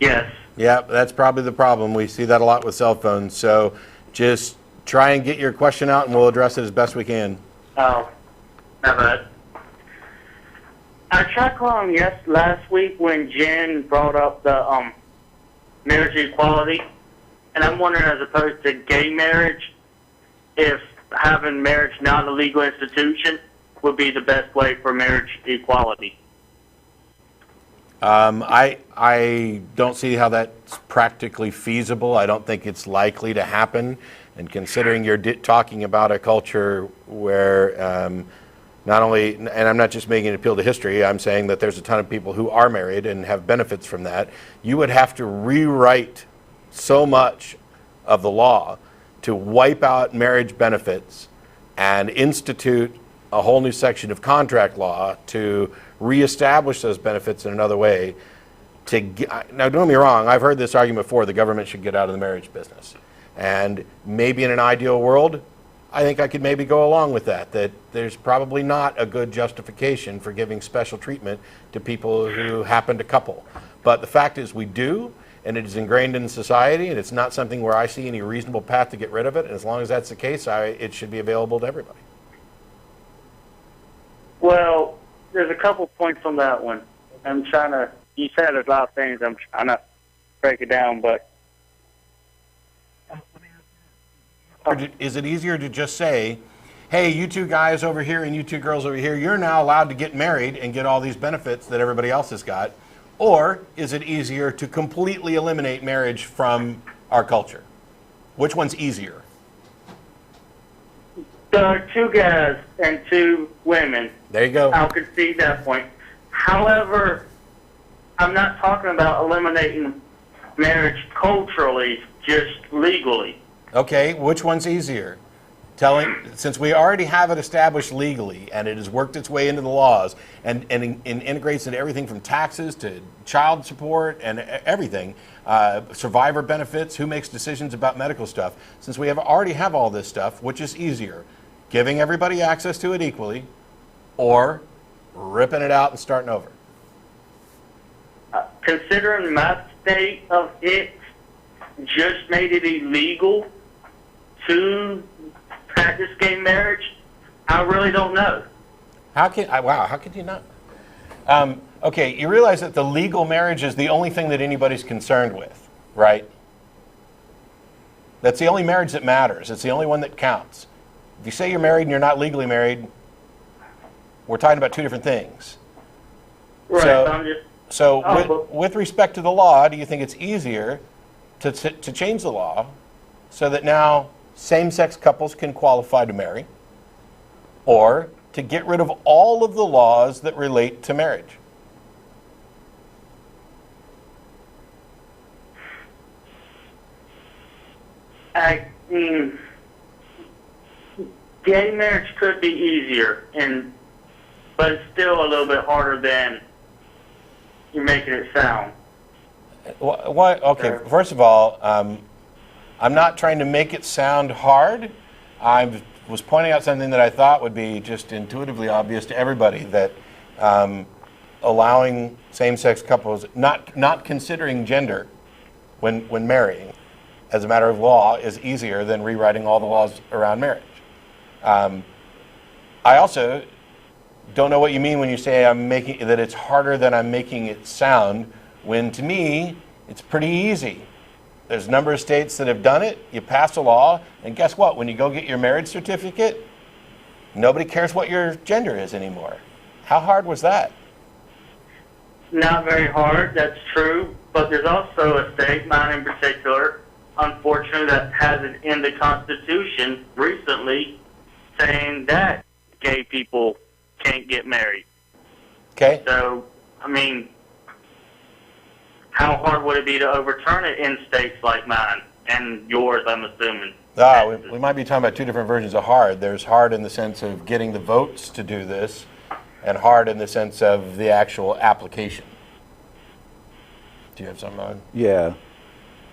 Yes. Yeah, that's probably the problem. We see that a lot with cell phones. So just try and get your question out and we'll address it as best we can. Oh, not bad. I tried calling last week when Jen brought up the marriage equality, and I'm wondering, as opposed to gay marriage, if having marriage not a legal institution would be the best way for marriage equality. I don't see how that's practically feasible. I don't think it's likely to happen. And considering you're talking about a culture where not only, and I'm not just making an appeal to history, I'm saying that there's a ton of people who are married and have benefits from that. You would have to rewrite so much of the law to wipe out marriage benefits and institute a whole new section of contract law to reestablish those benefits in another way. Now, don't get me wrong, I've heard this argument before, the government should get out of the marriage business. And maybe in an ideal world, I think I could maybe go along with that there's probably not a good justification for giving special treatment to people who happen to couple. But the fact is we do, and it is ingrained in society, and it's not something where I see any reasonable path to get rid of it. And as long as that's the case, it should be available to everybody. Well, there's a couple points on that one. You said a lot of things, I'm trying to break it down, but... Is it easier to just say, hey, you two guys over here and you two girls over here, you're now allowed to get married and get all these benefits that everybody else has got? Or is it easier to completely eliminate marriage from our culture? Which one's easier? There are two guys and two women. There you go. I'll concede that point. However, I'm not talking about eliminating marriage culturally, just legally. Okay, which one's easier? Since we already have it established legally and it has worked its way into the laws and integrates into everything from taxes to child support and everything, survivor benefits, who makes decisions about medical stuff, since we already have all this stuff, which is easier? Giving everybody access to it equally or ripping it out and starting over? Considering my state of it just made it illegal to practice gay marriage, I really don't know. How could you not? Okay, you realize that the legal marriage is the only thing that anybody's concerned with, right? That's the only marriage that matters. It's the only one that counts. If you say you're married and you're not legally married, we're talking about two different things. Right. With respect to the law, do you think it's easier to change the law so that now same-sex couples can qualify to marry, or to get rid of all of the laws that relate to marriage? I mean, gay marriage could be easier, but it's still a little bit harder than you're making it sound. What? Okay, first of all, I'm not trying to make it sound hard. I was pointing out something that I thought would be just intuitively obvious to everybody, that allowing same-sex couples, not considering gender when marrying as a matter of law, is easier than rewriting all the laws around marriage. I also don't know what you mean when you say that it's harder than I'm making it sound, when to me it's pretty easy. There's a number of states that have done it. You pass a law, and guess what? When you go get your marriage certificate, nobody cares what your gender is anymore. How hard was that? Not very hard, that's true. But there's also a state, mine in particular, unfortunately, that has it in the Constitution recently saying that gay people can't get married. Okay. So, I mean, how hard would it be to overturn it in states like mine and yours, I'm assuming? We might be talking about two different versions of hard. There's hard in the sense of getting the votes to do this, and hard in the sense of the actual application. Do you have something on? Yeah.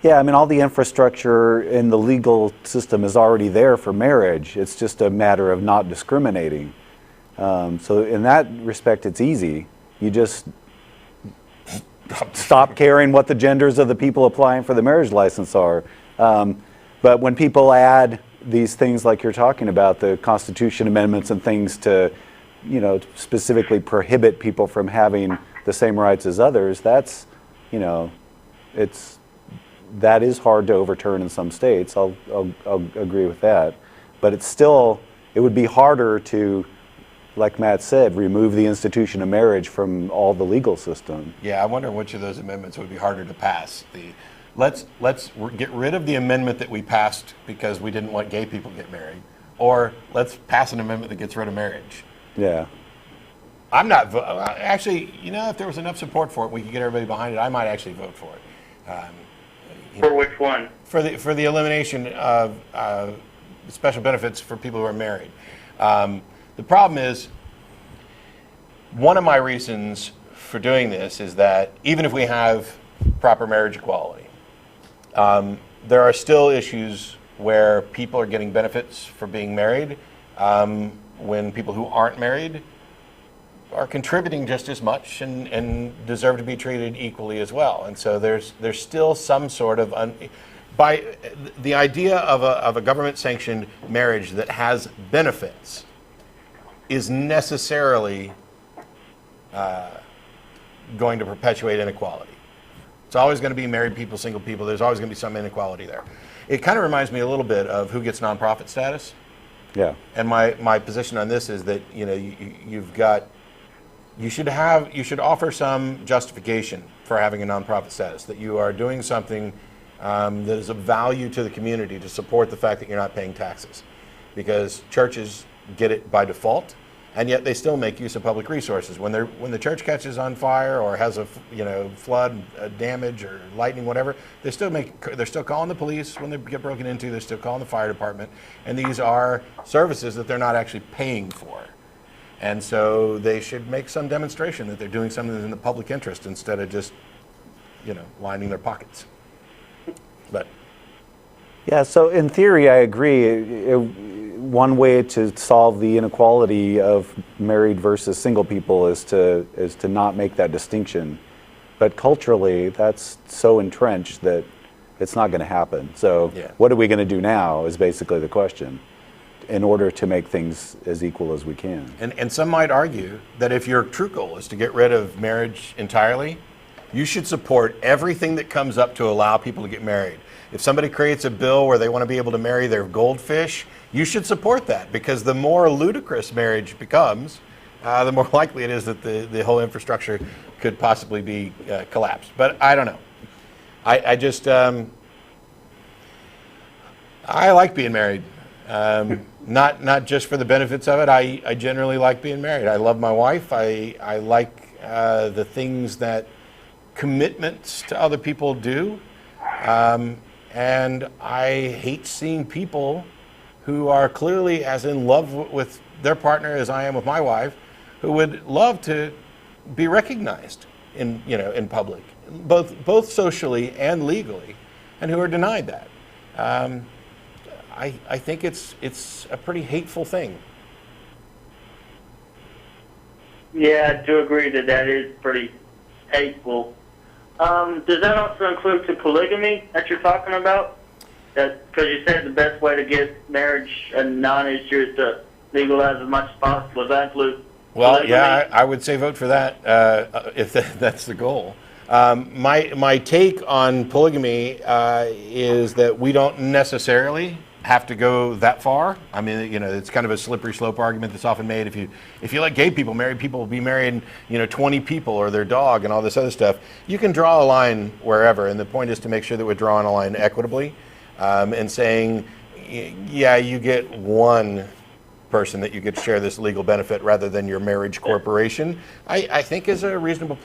Yeah, I mean, all the infrastructure in the legal system is already there for marriage. It's just a matter of not discriminating. So in that respect, it's easy. You just stop caring what the genders of the people applying for the marriage license are. But when people add these things like you're talking about, the Constitution amendments and things to, specifically prohibit people from having the same rights as others, that's, that is hard to overturn in some states. I'll agree with that. But it would be harder to, like Matt said, remove the institution of marriage from all the legal system. Yeah, I wonder which of those amendments would be harder to pass. Let's get rid of the amendment that we passed because we didn't want gay people to get married, or let's pass an amendment that gets rid of marriage. Yeah. I'm not actually. If there was enough support for it, we could get everybody behind it. I might actually vote for it. For which one? For the elimination of special benefits for people who are married. The problem is, one of my reasons for doing this is that even if we have proper marriage equality, there are still issues where people are getting benefits for being married when people who aren't married are contributing just as much and deserve to be treated equally as well. And so there's still some sort of by the idea of a government-sanctioned marriage that has benefits is necessarily going to perpetuate inequality. It's always going to be married people, single people. There's always going to be some inequality there. It kind of reminds me a little bit of who gets nonprofit status. Yeah. And my position on this is that you should offer some justification for having a nonprofit status, that you are doing something that is of value to the community to support the fact that you're not paying taxes, because churches get it by default, and yet they still make use of public resources. When the church catches on fire or has a flood, damage, or lightning, whatever, they're still calling the police when they get broken into. They're still calling the fire department, and these are services that they're not actually paying for. And so they should make some demonstration that they're doing something that's in the public interest instead of just, lining their pockets. But yeah, so in theory, I agree. One way to solve the inequality of married versus single people is to not make that distinction. But culturally, that's so entrenched that it's not going to happen. So What are we going to do now is basically the question, in order to make things as equal as we can. And some might argue that if your true goal is to get rid of marriage entirely, you should support everything that comes up to allow people to get married. If somebody creates a bill where they want to be able to marry their goldfish, you should support that, because the more ludicrous marriage becomes, the more likely it is that the whole infrastructure could possibly be collapsed. But I don't know. I just, I like being married. Not just for the benefits of it. I generally like being married. I love my wife. I like the things that commitments to other people do. And I hate seeing people who are clearly as in love with their partner as I am with my wife, who would love to be recognized in public, both socially and legally, and who are denied that. I think it's a pretty hateful thing. Yeah, I do agree that is pretty hateful. Does that also include the polygamy that you're talking about? Because you said the best way to get marriage a non-issue is to legalize as much as possible. Does that include polygamy? Yeah, I would say vote for that if that's the goal. My take on polygamy is that we don't necessarily have to go that far. I mean, it's kind of a slippery slope argument that's often made. If you let gay people marry, people will be marrying 20 people or their dog and all this other stuff. You can draw a line wherever, and the point is to make sure that we're drawing a line equitably, and saying, yeah, you get one person that you get to share this legal benefit rather than your marriage corporation, I think is a reasonable